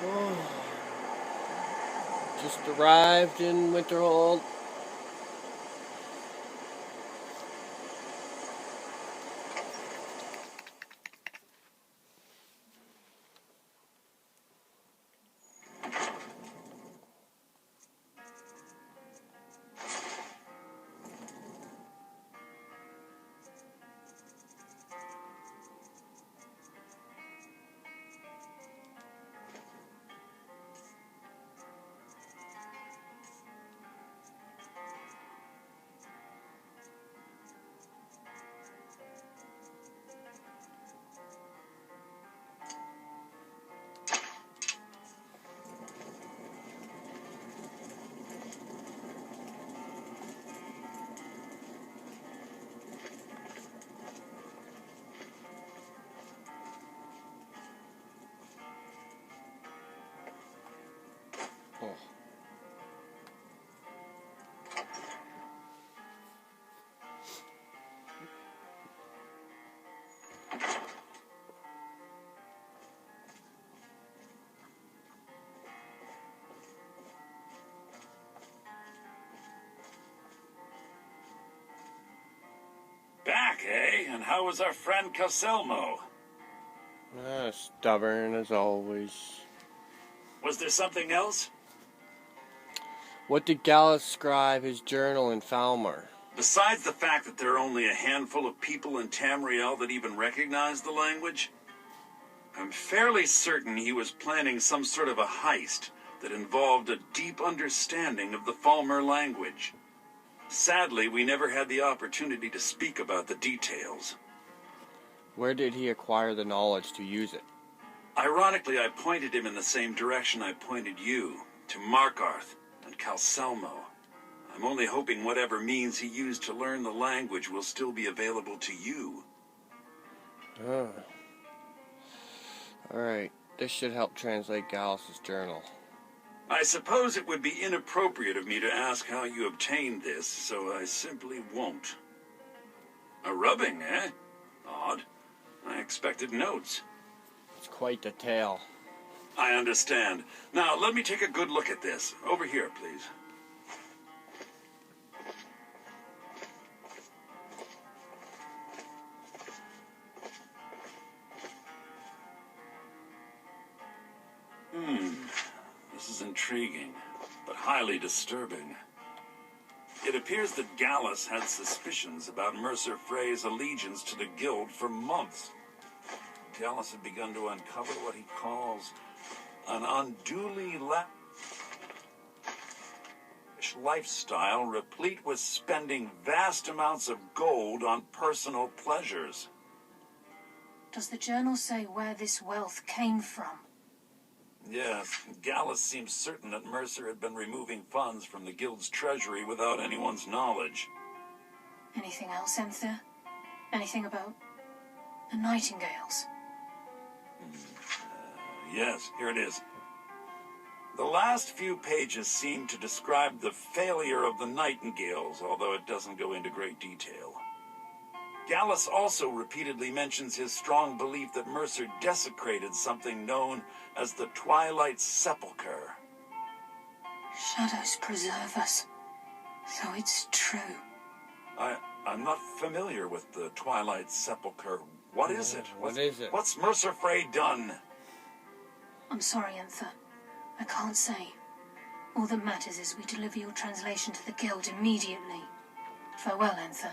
Oh, just arrived in Winterhold. Oh. Back, eh? And how was our friend Caselmo? Stubborn as always. Was there something else? What did Gallus scribe his journal in Falmer? Besides the fact that there are only a handful of people in Tamriel that even recognize the language, I'm fairly certain he was planning some sort of a heist that involved a deep understanding of the Falmer language. Sadly, we never had the opportunity to speak about the details. Where did he acquire the knowledge to use it? Ironically, I pointed him in the same direction I pointed you, to Markarth and Calselmo. I'm only hoping whatever means he used to learn the language will still be available to you. Alright, this should help translate Gallus' journal. I suppose it would be inappropriate of me to ask how you obtained this, so I simply won't. A rubbing, eh? Odd. I expected notes. It's quite the tale. I understand. Now, let me take a good look at this. Over here, please. This is intriguing, but highly disturbing. It appears that Gallus had suspicions about Mercer Frey's allegiance to the Guild for months. Gallus had begun to uncover what he calls an unduly lavish lifestyle replete with spending vast amounts of gold on personal pleasures. Does the journal say where this wealth came from? Yes, Gallus seems certain that Mercer had been removing funds from the Guild's treasury without anyone's knowledge. Anything else, Enthir? Anything about the Nightingales? Yes, here it is. The last few pages seem to describe the failure of the Nightingales, although it doesn't go into great detail. Gallus also repeatedly mentions his strong belief that Mercer desecrated something known as the Twilight Sepulchre. Shadows preserve us. So it's true. I'm not familiar with the Twilight Sepulchre. What is it? What is it? What's Mercer Frey done? I'm sorry, Enthir. I can't say. All that matters is we deliver your translation to the Guild immediately. Farewell, Enthir.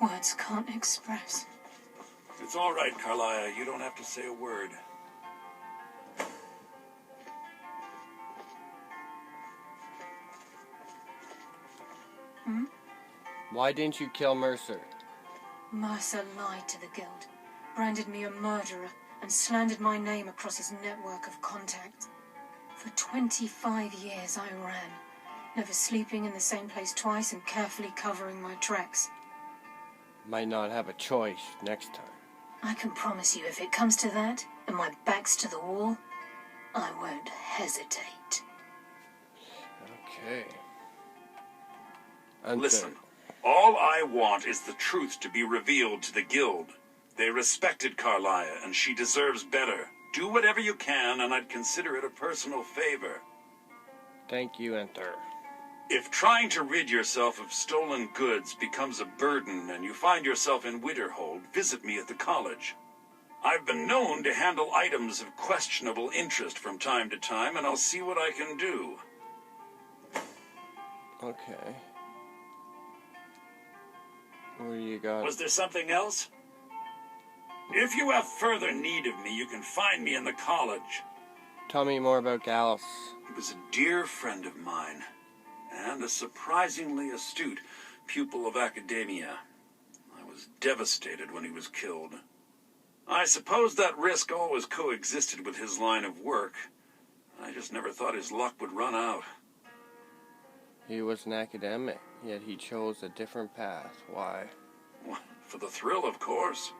Words can't express. It's all right, Carlia. You don't have to say a word. Why didn't you kill Mercer? Mercer lied to the Guild, branded me a murderer, and slandered my name across his network of contacts. For 25 years I ran, never sleeping in the same place twice and carefully covering my tracks. Might not have a choice next time. I can promise you, if it comes to that, and my back's to the wall, I won't hesitate. Okay. Listen, all I want is the truth to be revealed to the Guild. They respected Carlia, and she deserves better. Do whatever you can, and I'd consider it a personal favor. Thank you, Enter. If trying to rid yourself of stolen goods becomes a burden and you find yourself in Winterhold, visit me at the college. I've been known to handle items of questionable interest from time to time, and I'll see what I can do. Okay. What do you got? Was there something else? If you have further need of me, you can find me in the college. Tell me more about Gallus. He was a dear friend of mine, and a surprisingly astute pupil of academia. I was devastated when he was killed. I suppose that risk always coexisted with his line of work. I just never thought his luck would run out. He was an academic, yet he chose a different path. Why? For the thrill, of course.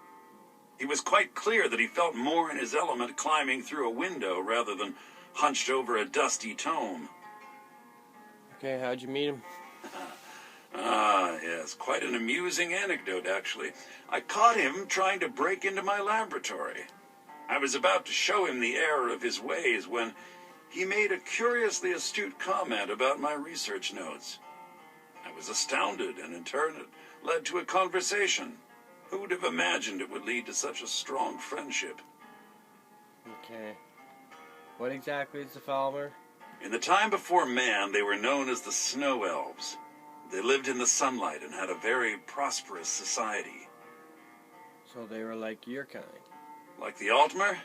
He was quite clear that he felt more in his element climbing through a window rather than hunched over a dusty tome. Okay, how'd you meet him? Ah, yes, quite an amusing anecdote, actually. I caught him trying to break into my laboratory. I was about to show him the error of his ways when he made a curiously astute comment about my research notes. I was astounded, and in turn it led to a conversation. Who would have imagined it would lead to such a strong friendship? Okay. What exactly is the Falmer? In the time before man, they were known as the Snow Elves. They lived in the sunlight and had a very prosperous society. So they were like your kind. Like the Altmer?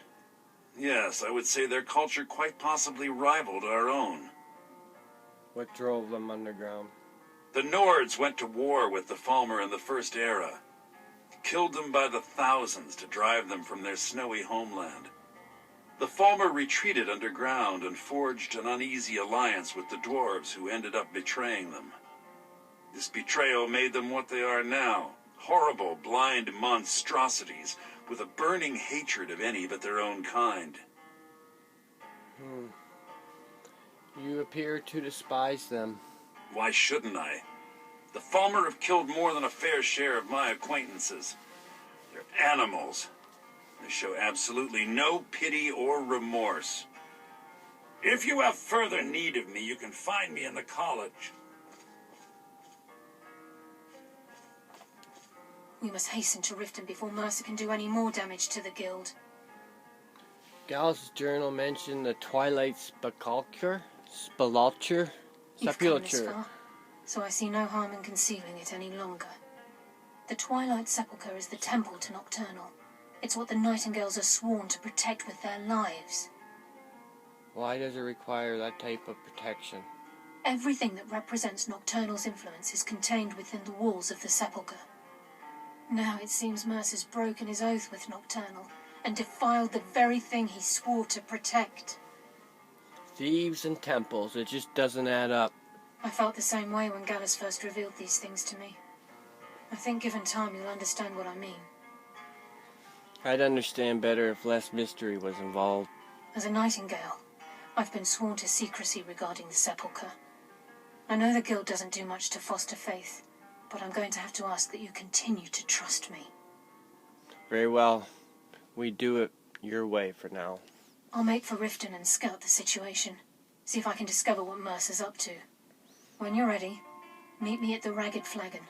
Yes, I would say their culture quite possibly rivaled our own. What drove them underground? The Nords went to war with the Falmer in the First Era. Killed them by the thousands to drive them from their snowy homeland. The Falmer retreated underground and forged an uneasy alliance with the dwarves who ended up betraying them. This betrayal made them what they are now, horrible, blind monstrosities with a burning hatred of any but their own kind. You appear to despise them. Why shouldn't I? The Falmer have killed more than a fair share of my acquaintances. They're animals. They show absolutely no pity or remorse. If you have further need of me, you can find me in the college. We must hasten to Riften before Mercer can do any more damage to the guild. Gallus' journal mentioned the Twilight Sepulchre? You've come this far, so I see no harm in concealing it any longer. The Twilight Sepulchre is the temple to Nocturnal. It's what the Nightingales are sworn to protect with their lives. Why does it require that type of protection? Everything that represents Nocturnal's influence is contained within the walls of the Sepulchre. Now it seems Mercer's broken his oath with Nocturnal and defiled the very thing he swore to protect. Thieves and temples, it just doesn't add up. I felt the same way when Gallus first revealed these things to me. I think given time you'll understand what I mean. I'd understand better if less mystery was involved. As a Nightingale, I've been sworn to secrecy regarding the Sepulchre. I know the Guild doesn't do much to foster faith, but I'm going to have to ask that you continue to trust me. Very well. We do it your way for now. I'll make for Riften and scout the situation. See if I can discover what Mercer's up to. When you're ready, meet me at the Ragged Flagon.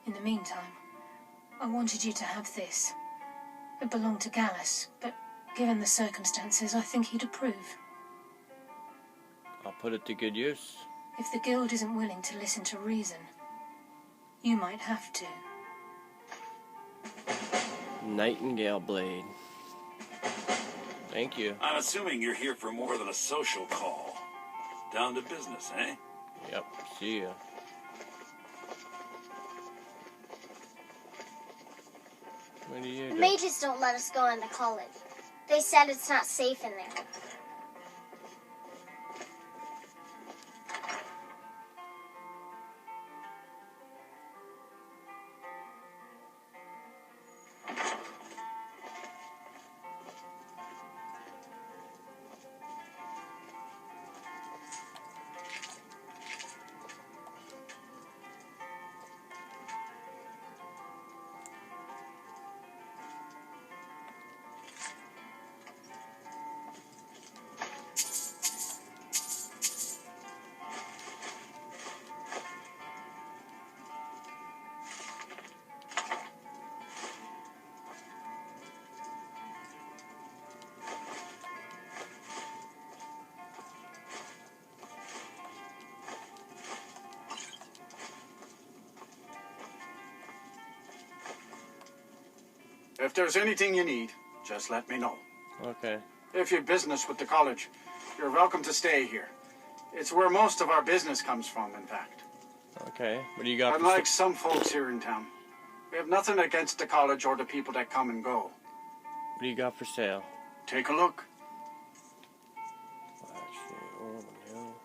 In the meantime, I wanted you to have this. It belonged to Gallus, but given the circumstances, I think he'd approve. I'll put it to good use. If the Guild isn't willing to listen to reason, you might have to. Nightingale blade. Thank you. I'm assuming you're here for more than a social call. Down to business, eh? Yep, see ya. What do you The do? mages don't let us go into college. They said it's not safe in there. if there's anything you need, just let me know. Okay. If you've business with the college, you're welcome to stay here. It's where most of our business comes from, in fact. Okay. What do you got? Unlike some folks here in town, we have nothing against the college or the people that come and go. What do you got for sale? Take a look. Actually, oh no.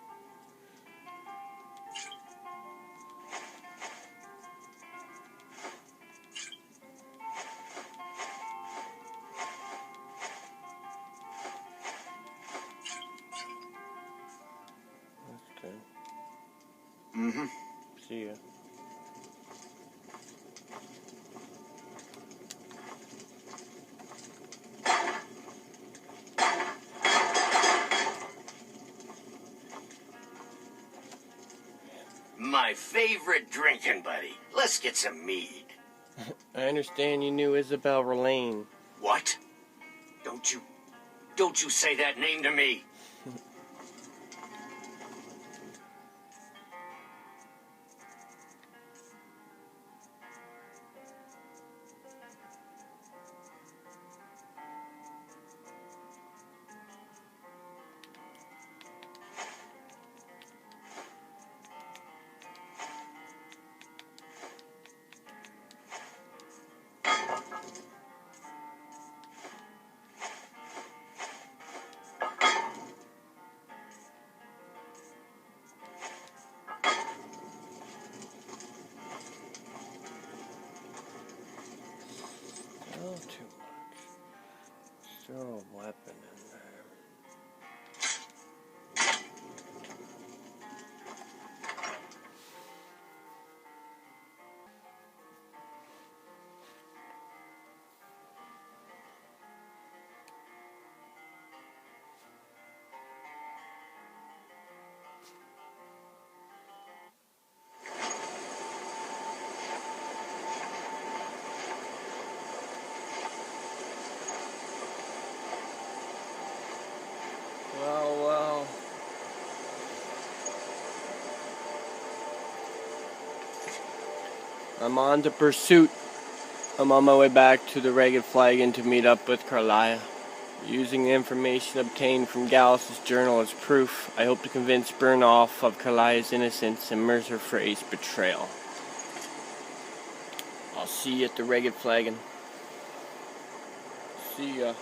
That's good. Mm-hmm. See ya. My favorite drinking buddy. Let's get some mead. I understand you knew Isabel Relane. What? Don't you say that name to me. Still too much. Still a weapon in there. Well. I'm on to pursuit. I'm on my way back to the Ragged Flagon to meet up with Carlia. Using the information obtained from Gallus' journal as proof, I hope to convince Burnoff of Carlia's innocence and Mercer Frey's betrayal. I'll see you at the Ragged Flagon. See ya.